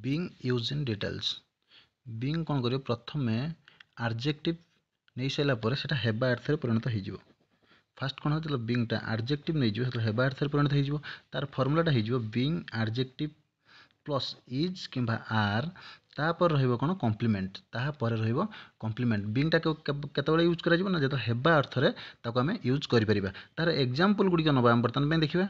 Being use in details being कौन करियो प्रथम आर्जेक्टिव नहीं सारा पर सेटा हेबा अर्थ रे परिणत हो फास्ट कौन होता बीइंगटा आर्जेक्टिव नहीं जो हेबा अर्थ रे परिणत हो तार फर्मुलाटा हो बीइंग आर्जेक्टिव प्लस इज किंबा आर तापर रहिबो कोन कॉम्प्लीमेंट तापर रहिबो कॉम्प्लीमेंट बीइंगटा केतबेले यूज करा जिवो ना जेतो हेबा अर्थ रे ताको हमें यूज करि परिबा तार एग्जांपल गुडी नबा हम बर्तन पे देखिबा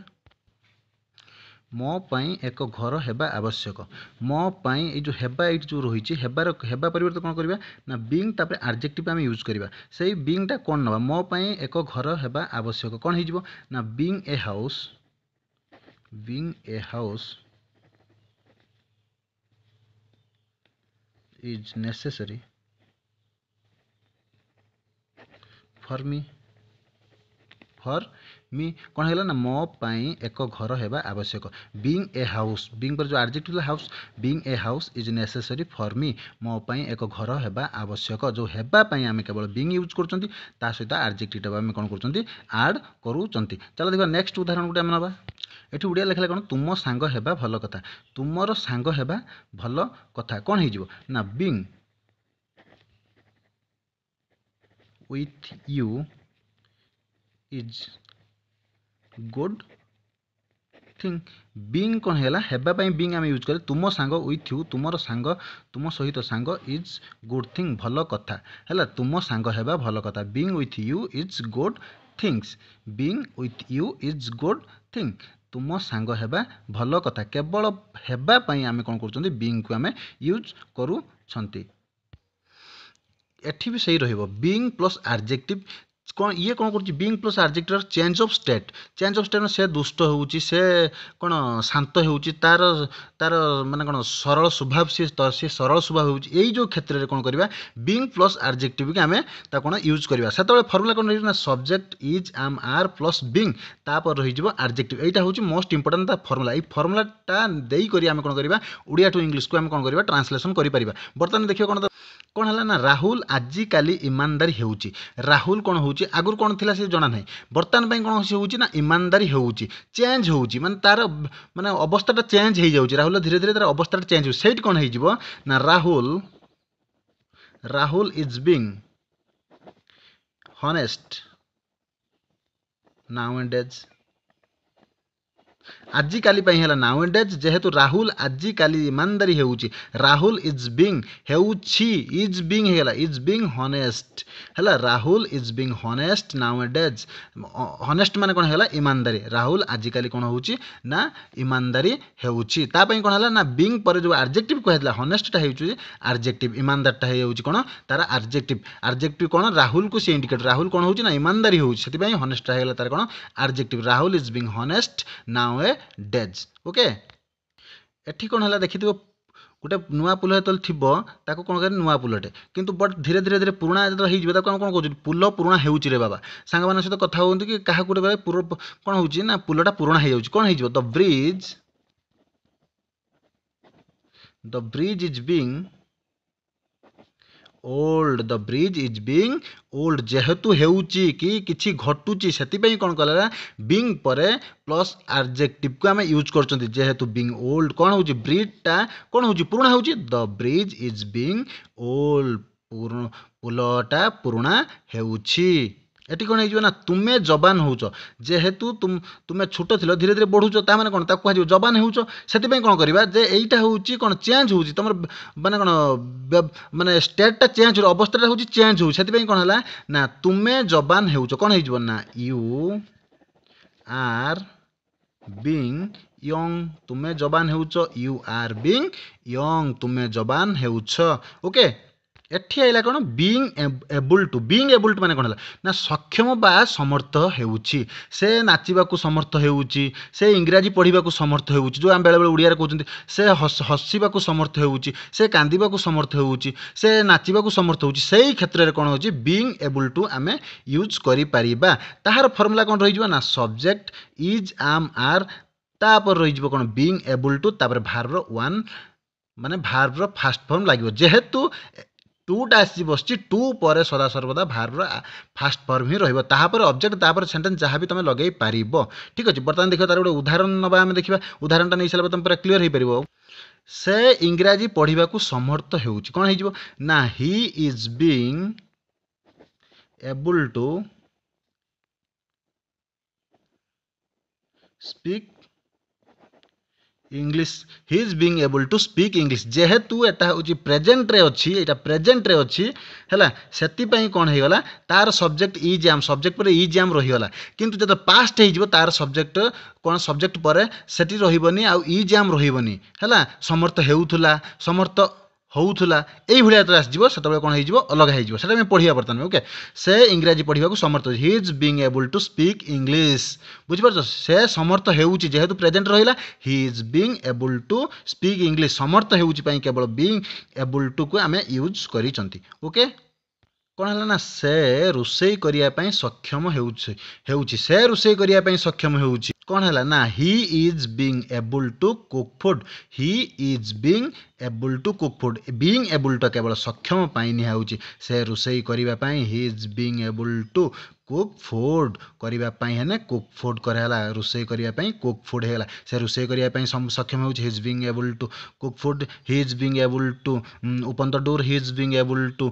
मो पाई एक घर हेबा आवश्यक मो पाई ए जो हेबा एट जो रही हेबा परिवर्तन कौन करबा ना बीइंग तापर एडजेक्टिव आम यूज करबा सेही बीइंगटा कौन नबा मो पाई एक घर हेबा आवश्यक कौन हो ना being a house is necessary for me कौन है ना मो पाई एक घर हेबा आवश्यक बीइंग ए हाउस बीइंग पर जो adjective house being a house is necessary for me मो पाई एक घर हेबा आवश्यक जो हेबा पाई आमे केवल बीइंग यूज करचंती ता सहित एडजेक्टिव आमे कोन करचंती ऐड करूचंती चलो देखो नेक्स्ट उदाहरण गुटे आमे नबा एठी उडिया लिखले कोन तुम सांग हेबा भलो कथा तुमर सांग हेबा भलो कथा कोन हे जिवो ना being with you is good thing being कौन है हेबा पाई बीइंग आम यूज करे तुम सांग विथ यू तुमर सांग तुम सहित सांग इज गुड थिंग भलो कथा है तुम सांग हेबा भलो कथा being with you is good things being with you is good thing तुम सांग हेबा भलो कथा केवल हेबा पाई आम कौन कर बीइंग को आम यूज करूछंती एठी भी सही रहिबो बीइंग प्लस एडजेक्टिव कौन ये कौन कर being plus adjective change of state में से दुष्ट होउची से कौन शांत होउची तार तार माने कौन सरल स्वभाव से सरल स्वभाव होउची एई जो क्षेत्र रे कौन करबा बीइंग प्लस एडजेक्टिव के हमें ता कौन यूज करबा सेतबे फार्मूला कौन रही ना subject is am are plus being तापर रही जिवो एडजेक्टिव एटा होउची मोस्ट इंपोर्टेंट ता फार्मूला ए फार्मूलाटा देई करी हमें कौन करबा उड़िया टू इंग्लिश को हमें कौन करबा ट्रांसलेशन करि परिबा बर्तमान देखियो कौन है ना राहुल आजिकाली ईमानदारी होउची राहुल कौन होउची आगुर कौन थिला से जना नहीं बर्तमान पे कौन होउची ना ईमानदारी होउची चेंज होउची माने तार माने अवस्थाटा चेंज हो जाउची राहुल धीरे धीरे तार अवस्थाटा चेंज हो सेट कौन हो जिवो ना Rahul is being honest nowadays आजिकाली है नाउएडेज जेहेतु राहुल आजिकाली ईमानदारी होउची राहुल इज बीइंग हेउची इज बीइंग हेला इज बीइंग हॉनेस्ट हैला Rahul is being honest nowadays honest माने कोन हेला ईमानदारी राहुल आजिकाली कोन होउची ना ईमानदारी हेउची ता पई कोन हेला ना बीइंग पर जो एडजेक्टिव कहला हॉनेस्ट ता हेउची एडजेक्टिव ईमानदार ता हेउची कोन तारा एडजेक्टिव कोन राहुल को से इंडिकेट राहुल कोन होउची ना ईमानदारी होउची सेति पई हॉनेस्ट ता हेला तारा कोन adjective Rahul is being honest nowadays okay एठी कोन हला देखिथिबो गोटे नुआ पुल तो थो ताको कौन कर नुआ पुलटे किंतु बट धीरे धीरे धीरे पुराणा जो हो कौन कौन पुल पुराणा होउची रे बाबा सांग मान सहित कथा होती कि क्या गोटे कौन होउची ना पुलटा पुराणा हो जाउची कौन हो the bridge is being old the bridge is being old जेहेतु हेउची कि किछि घटुची सेति पई कोन कला बीइंग परे प्लस एडजेक्टिव को हम यूज करचंती जेहेतु बीइंग ओल्ड कोन होउची ब्रिज टा कोन होउची पुराणा होउची the bridge is being old पुलटा पुराणा हेउची एटी कौन हो ना तुम्हें जबान होच जेहेतु तुम्हें छोट थी धीरे धीरे बढ़ुच ताने कौन कह जबान होच से कौन करवा जे यहीटा हूँ कौन चेंज हो तुम माने कौन माने स्टेटा चेंज हो अवस्था हूँ चेंज हो कौन है ना तुम्हें जबान होच कौन हो ना यू आर बीइंग यंग तुम्हें जबान होच यू आर बीइंग यंग तुम्हें जबान होच ओके एठी आइला कोन बीइंग एबल टू माने कोन हला ना सक्षम बा समर्थ हेउची से नाचिबा को समर्थ हेउची से इंग्रजी पढ़िबा को समर्थ हेउची जो हम बेले बेले उड़िया रे कहउचंती से हसीबा को समर्थ हेउची से कांदीबा को समर्थ हेउची से नाचिबा को समर्थ हेउची सेही क्षेत्र रे कोन होची बीइंग एबल टू आमे यूज करि परिबा ताहार फार्मूला कोन रहि जबा ना सब्जेक्ट इज एम आर तापर रहि जबो कोन बीइंग एबल टू तापर भार्ब रो वन माने भार्ब रो फर्स्ट फॉर्म लागिवो जेहेतु टूटा आसी बसची टू पर सदा सर्वदा भार्ब फास्ट फॉर्म ही रहिबो ताहापर ऑब्जेक्ट ताहापर सेंटेंस जहाँ भी तुम लगे पारिबो ठीक अछि बर्तमान देखियो तार गोटे उदाहरण नबा हम देखिबा उदाहरणटा नै साला तुम पूरा क्लियर हे परिबो से इंग्राजी पढ़ा समर्थ हेउछि कौन हो ना he is being able to speak English he is being able to speak English जेहेतु एटा हूँ प्रेजेंट रे अच्छी एटा प्रेजेंट रे अच्छी है से कौन हो गला तार सब्जेक्ट इज आम सब्जेक्ट पर इज आम रहीगला किंतु जब पास्ट हो तार सब्जेक्ट कौन सब्जेक्ट पर सेठी रहीबनी आ इज आम रहीबनी है समर्थ हेउथुला समर्थ होउथुला एई भलिया तो आसीजिवो सेतबेले कोन हेजिवो अलग हेजिवो सेटा में पढिया बर्तन में ओके से इंग्रजी पढिबा को समर्थ he is being able to speak English बुझि परछ से समर्थ हेउची जेहेतु प्रेजेंट रहिला he is being able to speak English समर्थ हेउची पई केवल बीइंग एबल टू को आमे यूज करिसंती ओके कौन है ना से रोषेई करने सक्षम हेउछि से रोषेई करने सक्षम हेउछि कौन है ना he is being able to cook food he is being able to cook food being able to केवल सक्षम पाई नि हेउछि से रोषेई करने he is being able to cook food करने है कुक फूड कराला रोषेई करने कुक फूड है से रोषेई करने सक्षम हो he is being able to cook food he is being able to open the door he is being able to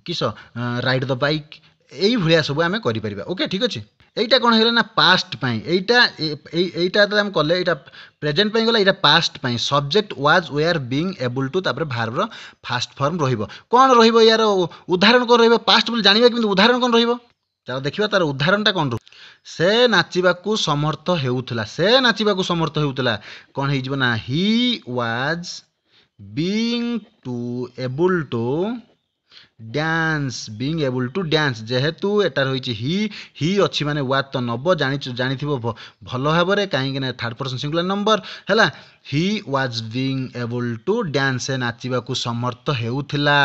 kiss ride the bike यही भाया सब आम कर ओके ठीक अच्छे এইটা কোণ হয়ে না পাস্ট পাই এইটা আমি কলে এটা প্রেজেন্ট পাই গলা এটা past pi subject was were being able to তারপরে ভার্বর ফার্স্ট ফর্ম রহিব কোণ রহিব ইয়ার উদাহরণ কোণ রহিব পাস্ট বলে জানিবা কিন্তু উদাহরণ কোণ রহিব চলো দেখিবা তার উদাহরণটা কোণ রহিব से नाचिबाकू समर्थ हेउथला से नाचिबाकू समर्थ हेउथला कोण हेजिब ना he was being to able to dance being able to dance जेहेतु एटार होइछि ही अछि माने वाट तो नब जानिथिबो भल भाबरे काहेकि ना थर्ड पर्सन सिंगुलर नंबर हैला he was being able to dance से नाचिबाकू समर्थ हेउथिला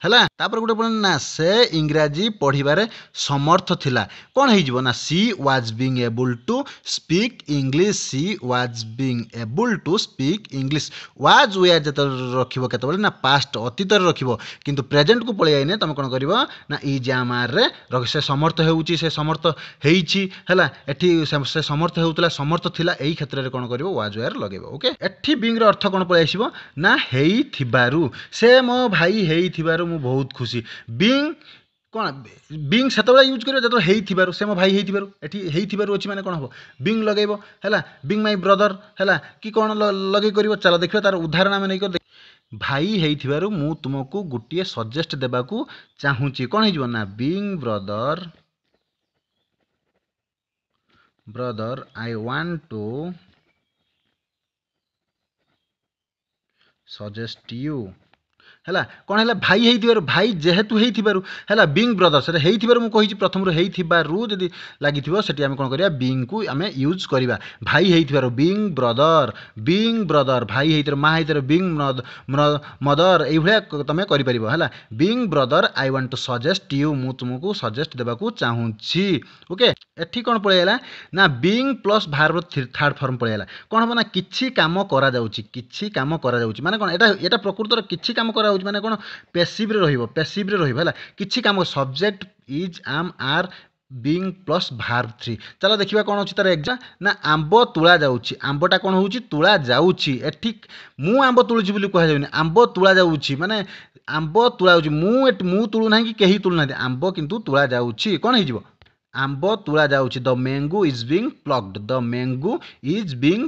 हैला तापर गुटे बोल ना से इंग्रजी पढ़िबारे समर्थ थिला कोन हेजिबो ना she was being able to speak English she was being able to speak English was were जत रखिबो केते बोले ना पास्ट अतीत रे रखिबो किंतु प्रेजेंट को पळे आइने तुम कोन करिवो ना ई जामार रे रख से समर्थ हेउची से समर्थ हेइची हैला एठी से समर्थ हेउतला समर्थ थिला एई क्षेत्र रे कोन करिवो वाज वेयर लगेबो ओके एठी बीइंग रे अर्थ कोन पळे आसीबो ना हेइ थिबारु से मो भाई हेइ थिबारु मु बहुत खुशी बीइंग कौन बीइंग सेतबेला यूज करियो जतो हेइ थिबारु से मो भाई हेइ थिबारु एठी हेइ थिबारु अछि माने कोन हबो बीइंग लगेबो हैला बीइंग माय ब्रदर हैला कि कोन लगेई करिवो चलो देखियो तार उदाहरण हम नै कर भाई हेइ थिबारु मु तुमको गुटिए सजेस्ट देबाकू चाहूची कोन हेजिवो ना being brother I want to suggest you हैला कौन है भाई हेइथिबारु भाई जेहेतु हेइथिबारु हैला बीइंग ब्रदर से हेइथिबारु मु कहिछि प्रथम रो हेइथिबारु जदी लागिथिबो सेठी हम कोन करिया बीइंग को हमें यूज करिवा भाई हेइथिबारु बीइंग ब्रदर भाई हेइथिर मा हेइथिर बीइंग मदर एई भलिया तमे करि परिबो हैला being brother I want to suggest you मु तुमको सजेस्ट देबाकू चाहूछि ओके एठी कोन पळेला ना being plus verb third form पळेला कोन हबो ना किछि काम करा जाउछि माने कोन एटा प्रकृत रो किछि काम करा जाउछि माने कोन पैसिव रे रहिबो हैला किछि काम सब्जेक्ट इज आम आर बीइंग प्लस भार्ब 3 चलो देखिबा कोन अछि तार एग्जाम ना आंबो तुळा जाउछि आंबोटा कोन होउछि तुळा जाउछि एठी मु आंबो तुळुछि बोली कहै जाउनी आंबो तुळा जाउछि माने आंबो तुळा जाउछि मु तुळु नाही कि केही तुळु नाही आंबो किंतु तुळा जाउछि कोन हेजिवो आंबो तुला जाउछि the mango is being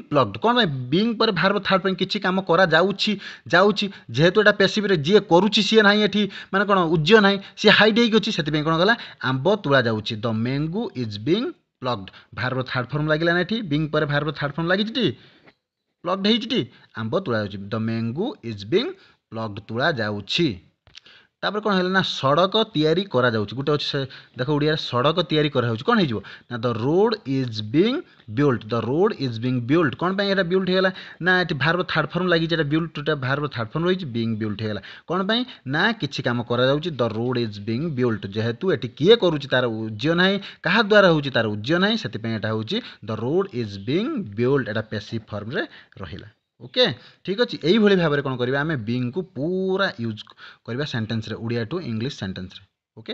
plucked कोन भाई बीइंग पर भार्ब थर्ड पर किछि काम करा जाउछि जेहेतु एटा पैसिव रे जे करूछि सी नाही एठी माने कोन उज्य नाही सी हाइड हेइ गछि सेति पे कोन गला आंबो तुला जाउछि the mango is being plucked verb third form लागिला ना एठी बीइंग पर भार्ब थर्ड फॉर्म लागि छि प्लक्ड हेइ छि आंबो तुला जाउछि the mango is being plucked तुला जाउछि तापर कौन है ना सड़क तैयारी करा जाउछि गुटे अछि देख ओडिया सड़क तैयारी करा होछि कोन हेजिवो ना the road is being built कोन पय एटा बिल्ट हेला ना एटी भार्ब थर्ड फॉर्म लागि जेटा बिल्ट टा भार्ब थर्ड फॉर्म रहिछि बीइंग बिल्ट हेला कोन पय ना किछि काम करा जाउछि the road is being built जेहेतु एटी किए करूछि तार उज्य नाही कहा द्वारा होछि तार उज्य नाही सेति पय एटा होछि the road is being built एटा पैसिव फॉर्म रे रहिला ओके ठीक अच्छे यही भाव में कौन करवा आम बीइंग को पूरा यूज करवा सेंटेंस रे उड़िया टू इंग्लिश सेंटेंस रे ओके।